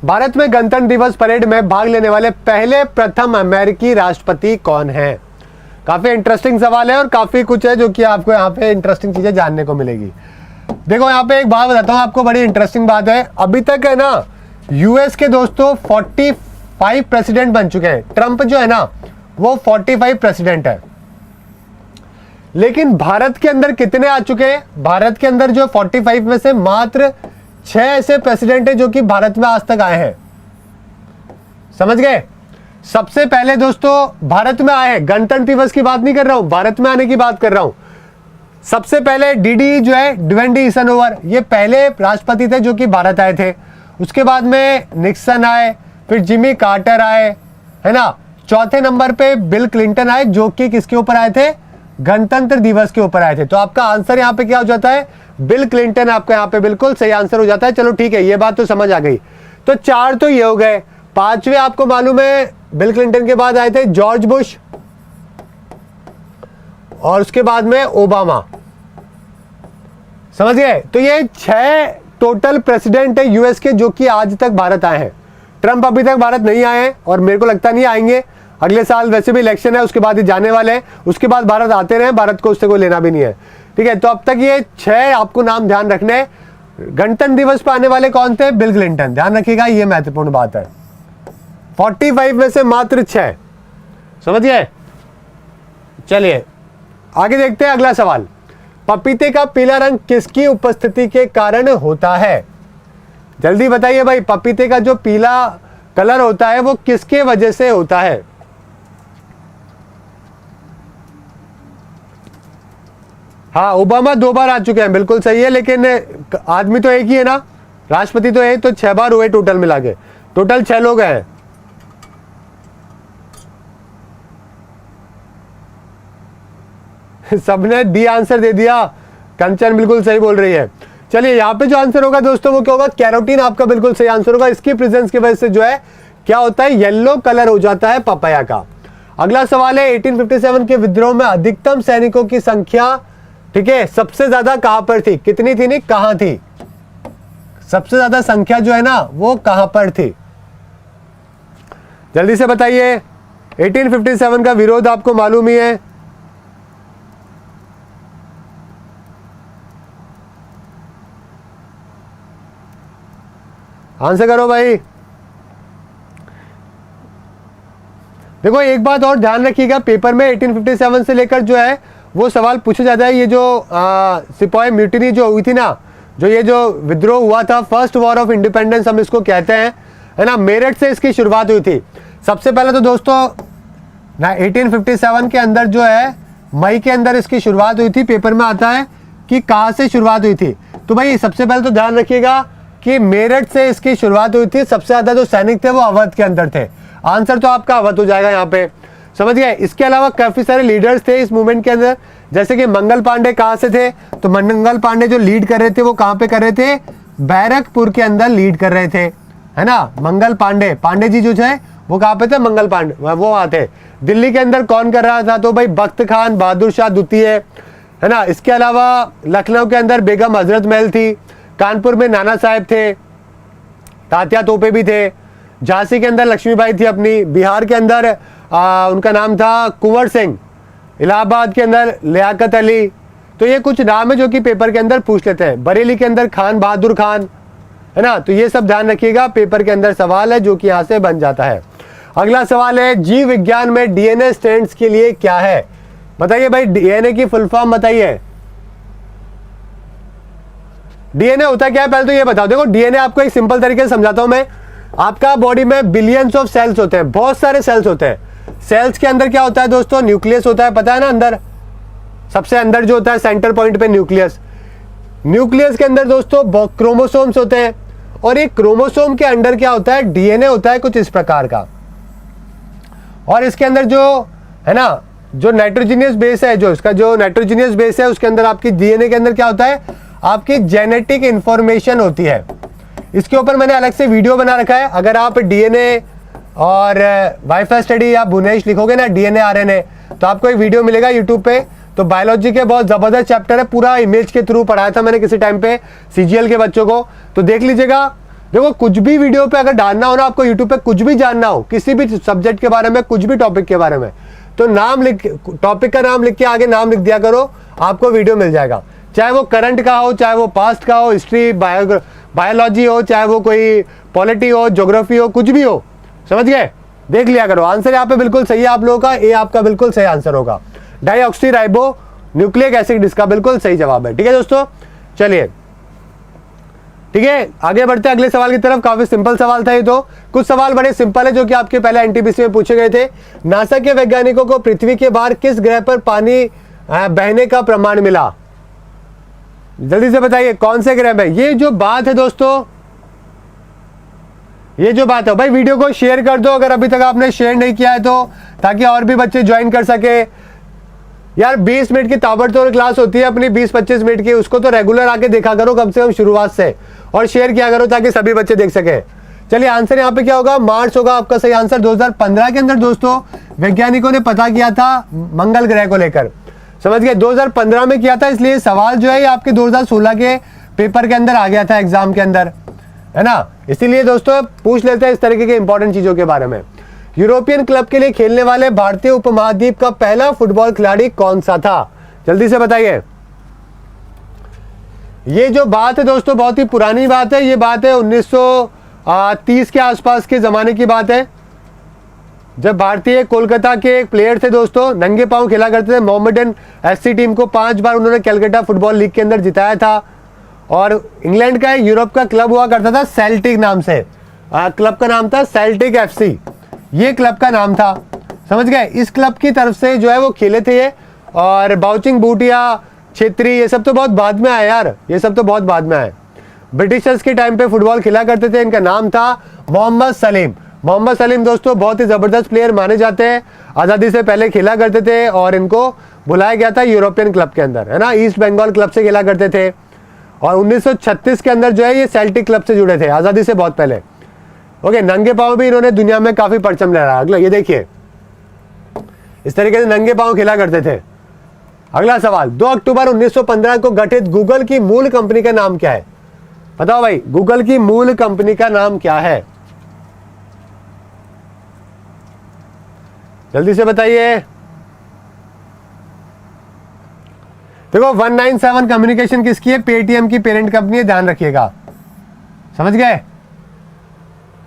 भारत में गणतंत्र दिवस परेड में भाग लेने वाले पहले प्रथम अमेरिकी राष्ट्रपति कौन है? काफी इंटरेस्टिंग सवाल है और काफी कुछ है जो कि आपको यहाँ पे इंटरेस्टिंग चीजें जानने को मिलेगी। देखो यहाँ पे एक बात बताता हूँ आपको, बड़ी इंटरेस्टिंग बात है। अभी तक है ना यूएस के दोस्तों 45 प्रेसिडेंट बन चुके हैं। ट्रंप जो है ना वो 45 प्रेसिडेंट है, लेकिन भारत के अंदर कितने आ चुके हैं? भारत के अंदर जो 45 में से मात्र 6 ऐसे प्रेसिडेंट है जो कि भारत में आज तक आए हैं। समझ गए? सबसे पहले दोस्तों भारत में आए हैं, गणतंत्र दिवस की बात नहीं कर रहा हूं, भारत में आने की बात कर रहा हूं। सबसे पहले डीडी जो है ड्वेन डी ईसनहोवर, ये पहले राष्ट्रपति थे जो कि भारत आए थे। उसके बाद में निक्सन आए, फिर जिमी कार्टर आए, है ना। चौथे नंबर पे बिल क्लिंटन आए जो कि किसके ऊपर आए थे? गणतंत्र दिवस के ऊपर आए थे। तो आपका आंसर यहाँ पे क्या हो जाता है? बिल क्लिंटन आपका यहाँ पे बिल्कुल सही आंसर हो जाता है। चलो ठीक है, ये बात तो समझ आ गई। तो 4 तो ये हो गए। 5वें आपको मालूम है बिल क्लिंटन के बाद आए थे जॉर्ज बुश और उसके बाद में ओबामा। समझ गए? तो ये 6 टोटल प्रेसिडेंट है यूएस के जो कि आज तक भारत आए हैं। ट्रंप अभी तक भारत नहीं आए हैं और मेरे को लगता नहीं आएंगे। अगले साल वैसे भी इलेक्शन है, उसके बाद ही जाने वाले हैं। उसके बाद भारत आते रहे, भारत को उससे कोई लेना भी नहीं है। ठीक है, तो अब तक ये 6 आपको नाम ध्यान रखने हैं। गणतंत्र दिवस पर आने वाले कौन थे? Bill Clinton. ध्यान रखिएगा, ये महत्वपूर्ण बात है। 45 में से मात्र 6। समझिए? चलिए आगे देखते हैं अगला सवाल। पपीते का पीला रंग किसकी उपस्थिति के कारण होता है? जल्दी बताइए भाई, पपीते का जो पीला कलर होता है वो किसके वजह से होता है? हाँ, ओबामा 2 बार आ चुके हैं, बिल्कुल सही है, लेकिन आदमी तो एक ही है ना, राष्ट्रपति तो है, तो 6 बार हुए टोटल मिला के। टोटल 6 लोग हैं। सबने डी आंसर दे दिया। कंचन बिल्कुल सही बोल रही है। चलिए यहाँ पे जो आंसर होगा दोस्तों वो क्या होगा? कैरोटीन आपका बिल्कुल सही आंसर होगा। इसकी प्रेजेंस की वजह से जो है क्या होता है? येलो कलर हो जाता है पपाया का। अगला सवाल है 1857 के विद्रोह में अधिकतम सैनिकों की संख्या, ठीक है, सबसे ज्यादा कहां पर थी? कितनी थी? नहीं, कहां थी? सबसे ज्यादा संख्या जो है ना वो कहां पर थी? जल्दी से बताइए। 1857 का विरोध आपको मालूम ही है। आंसर करो भाई। देखो एक बात और ध्यान रखिएगा, पेपर में 1857 से लेकर जो है वो सवाल पूछा जाता है। ये जो सिपाही म्यूटिनी जो हुई थी ना, जो ये जो विद्रोह हुआ था, फर्स्ट वॉर ऑफ इंडिपेंडेंस हम इसको कहते हैं, है ना। मेरठ से इसकी शुरुआत हुई थी। सबसे पहले तो दोस्तों ना 1857 के अंदर जो है मई के अंदर इसकी शुरुआत हुई थी। पेपर में आता है कि कहाँ से शुरुआत हुई थी। तो भाई सबसे पहले तो ध्यान रखिएगा कि मेरठ से इसकी शुरुआत हुई थी। सबसे ज्यादा जो सैनिक थे वो अवध के अंदर थे। आंसर तो आपका अवध हो जाएगा यहाँ पे। समझ गए? इसके अलावा काफी सारे लीडर्स थे इस मूवमेंट के अंदर, जैसे कि मंगल पांडे। कहाँ से थे? तो मंगल पांडे जो लीड कर रहे थे वो कहाँ पे कर रहे थे? बैरकपुर के अंदर लीड कर रहे थे, है ना। मंगल पांडे, पांडे जी जो थे वो कहाँ पे थे? मंगल पांडे वो वहां थे। दिल्ली के अंदर कौन कर रहा था? तो भाई बख्त खान बहादुर शाह द्वितीय, है ना। इसके अलावा लखनऊ के अंदर बेगम हजरत महल थी। कानपुर में नाना साहब थे, तात्या तोपे भी थे। झांसी के अंदर लक्ष्मीबाई थी अपनी। बिहार के अंदर उनका नाम था कुंवर सिंह। इलाहाबाद के अंदर लियाकत अली। तो ये कुछ नाम है जो कि पेपर के अंदर पूछ लेते हैं। बरेली के अंदर खान बहादुर खान, है ना। तो ये सब ध्यान रखिएगा, पेपर के अंदर सवाल है जो कि यहां से बन जाता है। अगला सवाल है जीव विज्ञान में डीएनए स्टैंड्स के लिए क्या है? बताइए भाई, डीएनए की फुल फॉर्म बताइए। डीएनए होता क्या है पहले तो ये बताओ। देखो डीएनए आपको एक सिंपल तरीके से समझाता हूं मैं। आपका बॉडी में बिलियंस ऑफ सेल्स होते हैं, बहुत सारे सेल्स होते हैं। सेल्स के अंदर क्या होता है दोस्तों? न्यूक्लियस होता है, पता है ना। अंदर सबसे अंदर जो होता है सेंटर पॉइंट पे न्यूक्लियस। न्यूक्लियस के अंदर दोस्तों क्रोमोसोम्स होते हैं और एक क्रोमोसोम के अंदर क्या होता है? डीएनए होता है कुछ इस प्रकार का। और इसके अंदर जो है ना, जो नाइट्रोजीनियस बेस है, जो इसका जो नाइट्रोजीनियस बेस है उसके अंदर आपकी डीएनए के अंदर क्या होता है? आपकी जेनेटिक इंफॉर्मेशन होती है। इसके ऊपर मैंने अलग से वीडियो बना रखा है। अगर आप डीएनए और वाईफाई स्टडी या बुनेश लिखोगे ना, डीएनए आरएनए, तो आपको एक वीडियो मिलेगा यूट्यूब पे। तो बायोलॉजी के बहुत जबरदस्त चैप्टर है, पूरा इमेज के थ्रू पढ़ाया था मैंने किसी टाइम पे सीजीएल के बच्चों को, तो देख लीजिएगा। देखो कुछ भी वीडियो पे अगर डालना हो ना, आपको यूट्यूब पे कुछ भी जानना हो किसी भी सब्जेक्ट के बारे में, कुछ भी टॉपिक के बारे में, तो नाम लिख, टॉपिक का नाम लिख के आगे नाम लिख दिया करो, आपको वीडियो मिल जाएगा। चाहे वो करंट का हो, चाहे वो पास्ट का हो, हिस्ट्री, बायोलॉजी हो, चाहे वो कोई पॉलिटी हो, ज्योग्राफी हो, कुछ भी हो, समझ गए, देख लिया करो। आंसर यहाँ पे बिल्कुल सही है आप लोगों का, ए आपका बिल्कुल सही आंसर होगा। डाईऑक्सीराइबो न्यूक्लिक एसिड इसका बिल्कुल सही जवाब है। ठीक है दोस्तों, चलिए ठीक है आगे बढ़ते हैं अगले सवाल की तरफ। काफी सिंपल सवाल था ये तो, कुछ सवाल बड़े सिंपल है जो कि आपके पहले एनटीपीसी में पूछे गए थे। नासा के वैज्ञानिकों को पृथ्वी के बाहर किस ग्रह पर पानी बहने का प्रमाण मिला? जल्दी से बताइए कौन से ग्रह में। ये जो बात है दोस्तों, ये जो बात है भाई, वीडियो को शेयर कर दो अगर अभी तक आपने शेयर नहीं किया है तो, ताकि और भी बच्चे ज्वाइन कर सके। यार 20 मिनट की ताबड़तोड़ क्लास होती है अपनी, 20-25 मिनट की, उसको तो रेगुलर आके देखा करो कम से कम शुरुआत से, और शेयर किया करो ताकि सभी बच्चे देख सके। चलिए आंसर यहाँ पे क्या होगा, मार्स होगा आपका सही आंसर। 2015 के अंदर दोस्तों वैज्ञानिकों ने पता किया था मंगल ग्रह को लेकर, समझ गए, 2015 में किया था, इसलिए सवाल जो है ये आपके 2016 के पेपर के अंदर आ गया था एग्जाम के अंदर, है ना। इसीलिए दोस्तों पूछ लेते हैं इस तरीके के इंपॉर्टेंट चीजों के बारे में। यूरोपियन क्लब के लिए खेलने वाले भारतीय उपमहाद्वीप का पहला फुटबॉल खिलाड़ी कौन सा था? जल्दी से बताइए। ये जो बात है दोस्तों बहुत ही पुरानी बात है, ये बात है 1930 के आसपास के जमाने की बात है, जब भारतीय कोलकाता के एक प्लेयर थे दोस्तों, नंगे पांव खेला करते थे, मोहम्मडन एससी टीम को 5 बार उन्होंने कलकत्ता फुटबॉल लीग के अंदर जिताया था। और इंग्लैंड का यूरोप का क्लब हुआ करता था सेल्टिक नाम से, क्लब का नाम था सेल्टिक एफसी, ये क्लब का नाम था, समझ गए। इस क्लब की तरफ से जो है वो खेले थे ये, और बाउचिंग बूटिया, छेत्री, ये सब तो बहुत बाद में आए यार, ये सब तो बहुत बाद में आए। ब्रिटिशर्स के टाइम पे फुटबॉल खेला करते थे, इनका नाम था मोहम्मद सलीम। मोहम्मद सलीम दोस्तों बहुत ही जबरदस्त प्लेयर माने जाते हैं, आज़ादी से पहले खेला करते थे, और इनको बुलाया गया था यूरोपियन क्लब के अंदर, है ना, ईस्ट बंगाल क्लब से खेला करते थे, और 1936 के अंदर जो है ये सेल्टिक क्लब से जुड़े थे, आज़ादी से बहुत पहले। ओके, नंगे पांव भी इन्होंने दुनिया में काफी परचम लहराया। अगला ये देखिए, इस तरीके से नंगे पांव खेला करते थे। अगला सवाल, 2 अक्टूबर 1915 को गठित गूगल की मूल कंपनी का नाम क्या है? बताओ भाई, गूगल की मूल कंपनी का नाम क्या है? जल्दी से बताइए। देखो 197 कम्युनिकेशन किसकी है? पेटीएम की पेरेंट कंपनी है, ध्यान रखिएगा, समझ गए।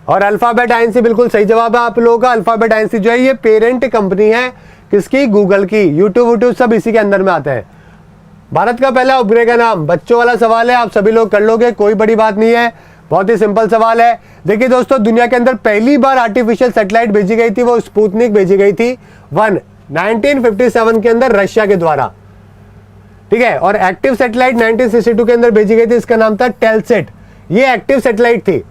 और अल्फाबेट आईएनसी बिल्कुल सही जवाब है आप लोगों का। अल्फाबेट आईएनसी जो है ये पेरेंट कंपनी है किसकी? गूगल की। यूट्यूब सब इसी के अंदर में आते हैं। भारत का पहला उपग्रह का नाम, बच्चों वाला सवाल है, आप सभी लोग कर लोगे, कोई बड़ी बात नहीं है, बहुत ही सिंपल सवाल है। देखिए दोस्तों, दुनिया के अंदर पहली बार आर्टिफिशियल सैटेलाइट भेजी गई थी, वो स्पुतनिक भेजी गई थी 1 1957 के अंदर रशिया के द्वारा, ठीक है। और एक्टिव सैटेलाइट 1962 के अंदर भेजी गई थी, इसका नाम था टेलसेट, ये एक्टिव सैटेलाइट थी।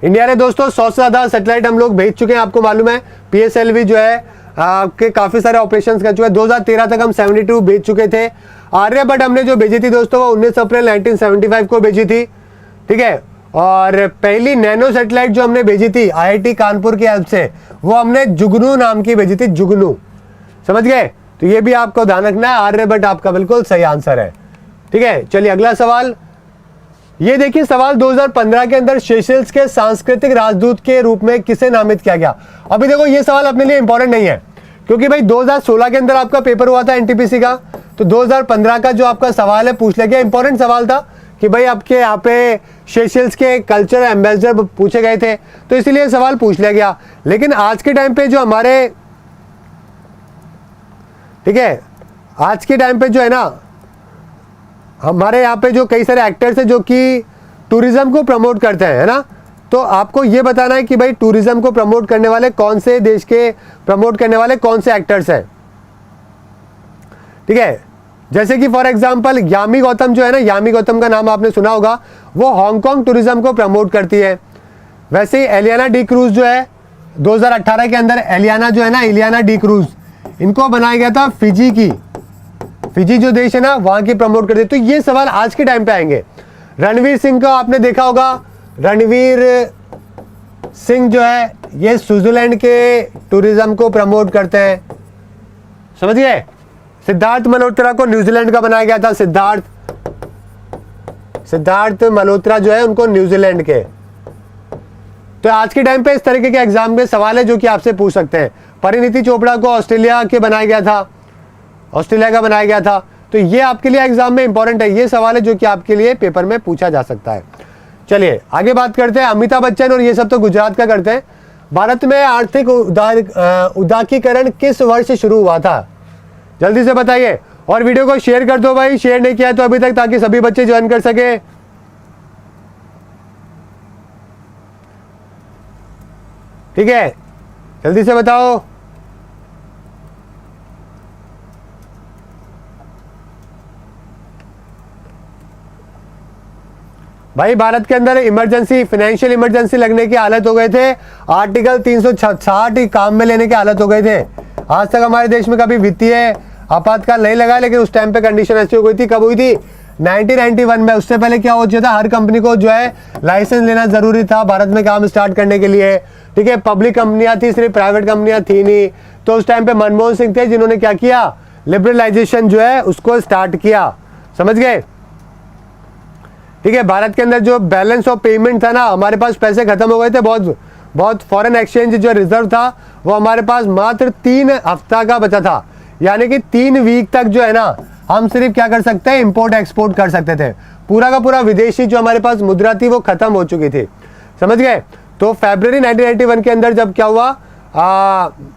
इंडिया ने दोस्तों 100 से ज्यादा सैटेलाइट हम लोग भेज चुके हैं, आपको मालूम है। पीएसएलवी जो है के काफी सारे ऑपरेशंस कर चुके हैं। 2013 तक हम 72 भेज चुके थे। आर्यभट्ट हमने जो भेजी थी दोस्तों वो 19 अप्रैल 1975 को भेजी थी, ठीक है। और पहली नैनो सैटेलाइट जो हमने भेजी थी आईआईटी कानपुर की हेल्प से, वो हमने जुगनू नाम की भेजी थी, जुगनू, समझ गए। तो ये भी आपको ध्यान रखना है, आर्यभट्ट आपका बिल्कुल सही आंसर है, ठीक है। चलिए अगला सवाल, ये देखिए सवाल 2015 के अंदर सेशेल्स के सांस्कृतिक राजदूत के रूप में किसे नामित किया गया? अभी देखो ये सवाल अपने लिए इंपॉर्टेंट नहीं है, क्योंकि भाई 2016 के अंदर आपका पेपर हुआ था एनटीपीसी का, तो 2015 का जो आपका सवाल है पूछ लिया गया। इंपॉर्टेंट सवाल था कि भाई आपके यहाँ पे सेशेल्स के कल्चर एम्बेसडर पूछे गए थे, तो इसलिए सवाल पूछ लिया गया। लेकिन आज के टाइम पे जो हमारे, ठीक है, आज के टाइम पे जो है ना हमारे यहाँ पे जो कई सारे एक्टर्स हैं जो कि टूरिज्म को प्रमोट करते हैं, है ना, तो आपको ये बताना है कि भाई टूरिज्म को प्रमोट करने वाले कौन से देश के, प्रमोट करने वाले कौन से एक्टर्स हैं, ठीक है। जैसे कि फॉर एग्जांपल यामी गौतम जो है ना, यामी गौतम का नाम आपने सुना होगा, वो हांगकांग टूरिज्म को प्रमोट करती है। वैसे ही एलियाना डी क्रूज जो है 2018 के अंदर, एलियाना जो है ना, एलियाना डी क्रूज, इनको बनाया गया था फिजी की, फिजी जो देश है ना वहां की प्रमोट करते। तो ये सवाल आज के टाइम पे आएंगे। रणवीर सिंह का आपने देखा होगा, रणवीर सिंह जो है ये स्विट्जरलैंड के टूरिज्म को प्रमोट करते हैं, समझ गए। सिद्धार्थ मल्होत्रा को न्यूजीलैंड का बनाया गया था, सिद्धार्थ, सिद्धार्थ मल्होत्रा जो है उनको न्यूजीलैंड के। तो आज के टाइम पे इस तरीके के एग्जाम के सवाल है जो कि आपसे पूछ सकते हैं। परिणीति चोपड़ा को ऑस्ट्रेलिया के बनाया गया था, ऑस्ट्रेलिया का बनाया गया था, तो ये आपके लिए एग्जाम में इंपॉर्टेंट है। ये सवाल है जो कि आपके लिए पेपर में पूछा जा सकता है। चलिए आगे बात करते हैं। अमिताभ बच्चन और ये सब तो गुजरात का करते हैं। भारत में आर्थिक उदारीकरण किस वर्ष शुरू हुआ था? जल्दी से बताइए और वीडियो को शेयर कर दो भाई, शेयर नहीं किया है तो अभी तक, ताकि सभी बच्चे ज्वाइन कर सके। ठीक है, जल्दी से बताओ। भाई भारत के अंदर इमरजेंसी, फाइनेंशियल इमरजेंसी लगने की हालत हो गए थे। आर्टिकल 360 ही काम में लेने की हालत हो गए थे। आज तक हमारे देश में कभी वित्तीय आपातकाल नहीं लगा, लेकिन उस टाइम पे कंडीशन ऐसी हो गई थी। कब हुई थी? 1991 में। उससे पहले क्या हो था, हर कंपनी को जो है लाइसेंस लेना जरूरी था भारत में काम स्टार्ट करने के लिए। ठीक है, पब्लिक कंपनियां थी, सिर्फ प्राइवेट कंपनियां थी नहीं। तो उस टाइम पे मनमोहन सिंह थे जिन्होंने क्या किया, लिबरलाइजेशन जो है उसको स्टार्ट किया। समझ गए? ठीक है, भारत के अंदर जो बैलेंस ऑफ पेमेंट था ना, हमारे पास पैसे खत्म हो गए थे बहुत। फॉरेन एक्सचेंज जो रिजर्व था वो हमारे पास मात्र 3 हफ्ता का बचा था, यानी कि 3 वीक तक जो है ना हम सिर्फ क्या कर सकते हैं, इंपोर्ट एक्सपोर्ट कर सकते थे। पूरा का पूरा विदेशी जो हमारे पास मुद्रा थी वो खत्म हो चुकी थी। समझ गए? तो फरवरी 1991 के अंदर जब क्या हुआ,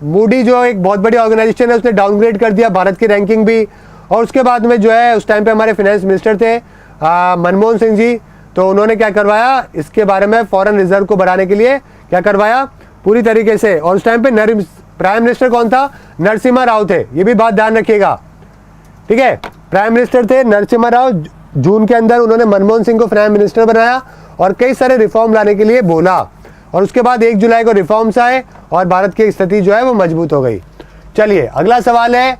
मूडी जो एक बहुत बड़ी ऑर्गेनाइजेशन है उसने डाउनग्रेड कर दिया भारत की रैंकिंग भी। और उसके बाद में जो है उस टाइम पे हमारे फाइनेंस मिनिस्टर थे मनमोहन सिंह जी, तो उन्होंने क्या करवाया, इसके बारे में फॉरेन रिजर्व को बढ़ाने के लिए क्या करवाया पूरी तरीके से। और उस टाइम पे प्राइम मिनिस्टर कौन था? नरसिम्हा राव थे। ये भी बात ध्यान रखिएगा। ठीक है, प्राइम मिनिस्टर थे नरसिम्हा राव। जून के अंदर उन्होंने मनमोहन सिंह को प्राइम मिनिस्टर बनाया और कई सारे रिफॉर्म लाने के लिए बोला। और उसके बाद 1 जुलाई को रिफॉर्म्स आए और भारत की स्थिति जो है वो मजबूत हो गई। चलिए अगला सवाल है,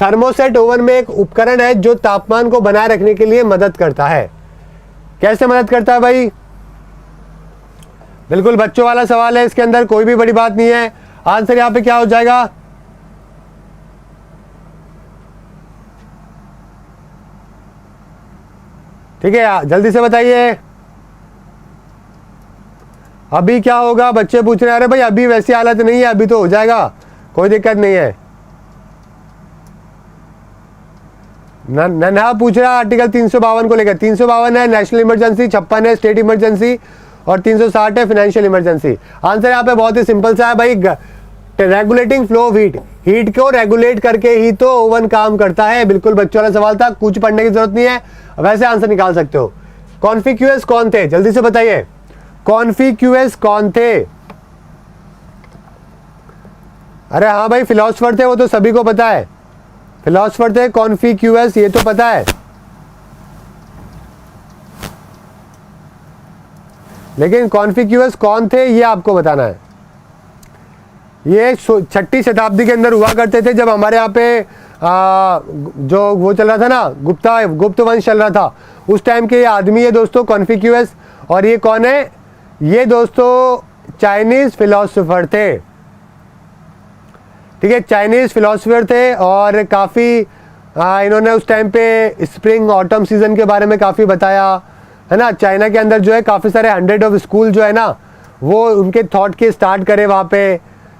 थर्मोसेट ओवन में एक उपकरण है जो तापमान को बनाए रखने के लिए मदद करता है। कैसे मदद करता है भाई? बिल्कुल बच्चों वाला सवाल है, इसके अंदर कोई भी बड़ी बात नहीं है। आंसर यहां पे क्या हो जाएगा? ठीक है, जल्दी से बताइए अभी क्या होगा। बच्चे पूछ रहे हैं, अरे भाई अभी वैसी हालत नहीं है, अभी तो हो जाएगा, कोई दिक्कत नहीं है। नन्हा पूछ रहा आर्टिकल 352 को लेकर। 352 है नेशनल इमरजेंसी, 56 है स्टेट इमरजेंसी और 360 है फाइनेंशियल इमरजेंसी। आंसर यहाँ पे बहुत ही सिंपल सा है भाई, रेगुलेटिंग फ्लो ऑफ हीट को रेगुलेट करके ही तो ओवन काम करता है। बिल्कुल बच्चों वाला सवाल था, कुछ पढ़ने की जरूरत नहीं है, वैसे आंसर निकाल सकते हो। कॉन्फिक्यूअस कौन थे? जल्दी से बताइए, कॉन्फिक्यूअस कौन थे? अरे हाँ भाई फिलोसफर थे, वो तो सभी को पता है। फिलोसफर थे कॉन्फिक्यूअस, ये तो पता है, लेकिन कॉन्फिक्यूअस कौन थे ये आपको बताना है। ये 6ठी शताब्दी के अंदर हुआ करते थे, जब हमारे यहाँ पे जो वो चल रहा था ना, गुप्त वंश चल रहा था, उस टाइम के ये आदमी है दोस्तों कॉन्फिक्यूअस। और ये कौन है? ये दोस्तों चाइनीज फिलोसोफर थे। ठीक है, चाइनीज फिलोसोफर थे और काफ़ी इन्होंने उस टाइम पे स्प्रिंग ऑटम सीजन के बारे में काफ़ी बताया है ना। चाइना के अंदर जो है काफ़ी सारे 100 ऑफ स्कूल जो है ना वो उनके थॉट के स्टार्ट करे वहाँ पे।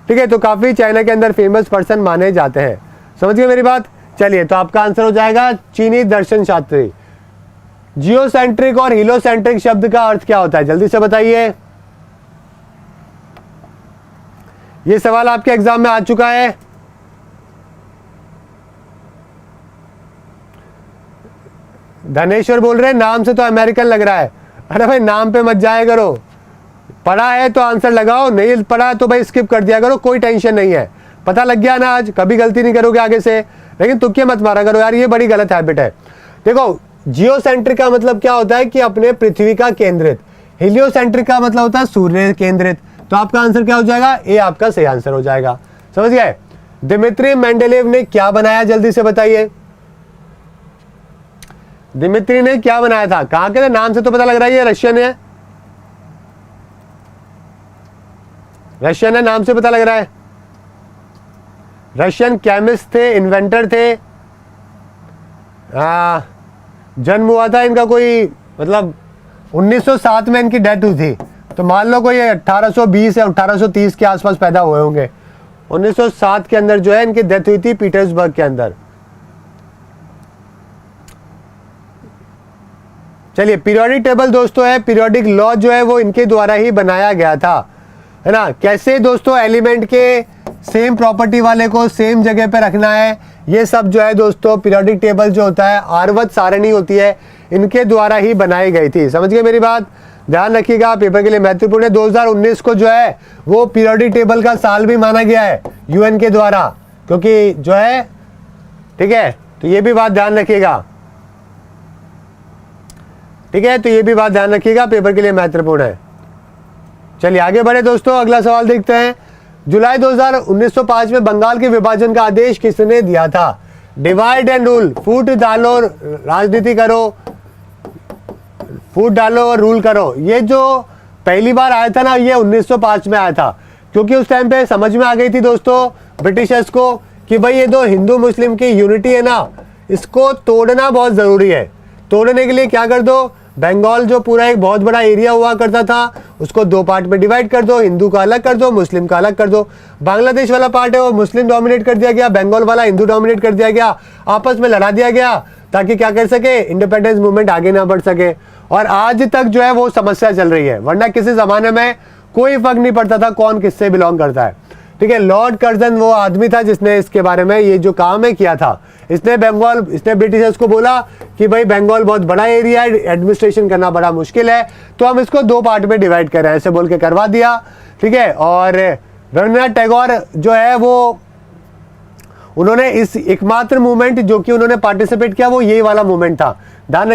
ठीक है, तो काफ़ी चाइना के अंदर फेमस पर्सन माने जाते हैं। समझ गए मेरी बात? चलिए, तो आपका आंसर हो जाएगा चीनी दर्शन शास्त्री। जियोसेंट्रिक और हीलोसेंट्रिक शब्द का अर्थ क्या होता है? जल्दी से बताइए। ये सवाल आपके एग्जाम में आ चुका है। धनेश्वर बोल रहे हैं नाम से तो अमेरिकन लग रहा है। अरे भाई नाम पे मत जाया करो, पढ़ा है तो आंसर लगाओ, नहीं पढ़ा तो भाई स्किप कर दिया करो, कोई टेंशन नहीं है। पता लग गया ना, आज कभी गलती नहीं करोगे आगे से। लेकिन तुक्के मत मारा करो यार, ये बड़ी गलत हैबिट है। देखो, जियोसेंट्रिक का मतलब क्या होता है कि अपने पृथ्वी का केंद्रित। हीलियोसेंट्रिक का मतलब होता है सूर्य केंद्रित। तो आपका आंसर क्या हो जाएगा? ए आपका सही आंसर हो जाएगा। समझ गए? दिमित्री मेंडेलेव ने क्या बनाया? जल्दी से बताइए। दिमित्री ने क्या बनाया था? कहां के थे? नाम से तो पता लग रहा है ये रशियन है। रशियन है, नाम से पता लग रहा है। रशियन केमिस्ट थे, इन्वेंटर थे। जन्म हुआ था इनका कोई मतलब 1907 में इनकी डेथ हुई थी, तो मान लो कोई 1820 या 1830 के आसपास पैदा हुए होंगे। 1907 के अंदर जो है इनकी डेथ हुई थी पीटर्सबर्ग के अंदर। चलिए, पीरियोडिक टेबल दोस्तों है, पीरियोडिक लॉ जो है वो इनके द्वारा ही बनाया गया था, है ना। कैसे दोस्तों एलिमेंट के सेम प्रॉपर्टी वाले को सेम जगह पे रखना है, ये सब जो है दोस्तों पीरियोडिक टेबल जो होता है, आवर्त सारणी होती है, इनके द्वारा ही बनाई गई थी। समझ गए मेरी बात, ध्यान रखिएगा, पेपर के लिए महत्वपूर्ण है। 2019 को जो है वो पीरियोडिक टेबल का साल भी माना गया है यूएन के द्वारा, क्योंकि जो है, ठीक है, तो ये भी बात ध्यान रखिएगा, ठीक है, तो ये भी बात ध्यान रखिएगा, पेपर के लिए महत्वपूर्ण है। चलिए आगे बढ़े दोस्तों, अगला सवाल देखते हैं। जुलाई 1905 में बंगाल के विभाजन का आदेश किसने दिया था? डिवाइड एंड रूल, फूट डालो राजनीति करो, फूट डालो और रूल करो। ये जो पहली बार आया था ना, ये 1905 में आया था, क्योंकि उस टाइम पे समझ में आ गई थी दोस्तों ब्रिटिशर्स को कि भाई ये जो हिंदू मुस्लिम की यूनिटी है ना, इसको तोड़ना बहुत जरूरी है। तोड़ने के लिए क्या कर दो, बंगाल जो पूरा एक बहुत बड़ा एरिया हुआ करता था, उसको दो पार्ट में डिवाइड कर दो, हिंदू का अलग कर दो, मुस्लिम का अलग कर दो। बांग्लादेश वाला पार्ट है वो मुस्लिम डोमिनेट कर दिया गया, बंगाल वाला हिंदू डोमिनेट कर दिया गया, आपस में लड़ा दिया गया, ताकि क्या कर सके, इंडिपेंडेंस मूवमेंट आगे ना बढ़ सके। और आज तक जो है वो समस्या चल रही है, वरना किसी जमाने में कोई फर्क नहीं पड़ता था कौन किससे बिलोंग करता है, ठीक है। लॉर्ड कर्जन वो आदमी था जिसने इसके बारे में ये जो काम है किया था। इसने ब्रिटिशर्स को बोला कि भाई बंगाल बहुत बड़ा एरिया है, एडमिनिस्ट्रेशन करना बड़ा मुश्किल है, तो हम इसको दो पार्ट में डिवाइड करें, ऐसे बोल के करवा दिया, ठीक है। और रविंद्रनाथ टैगोर जो है वो, उन्होंने इस एकमात्र मूवमेंट जो कि उन्होंने पार्टिसिपेट किया वो यही वाला मूवमेंट था। ध्यान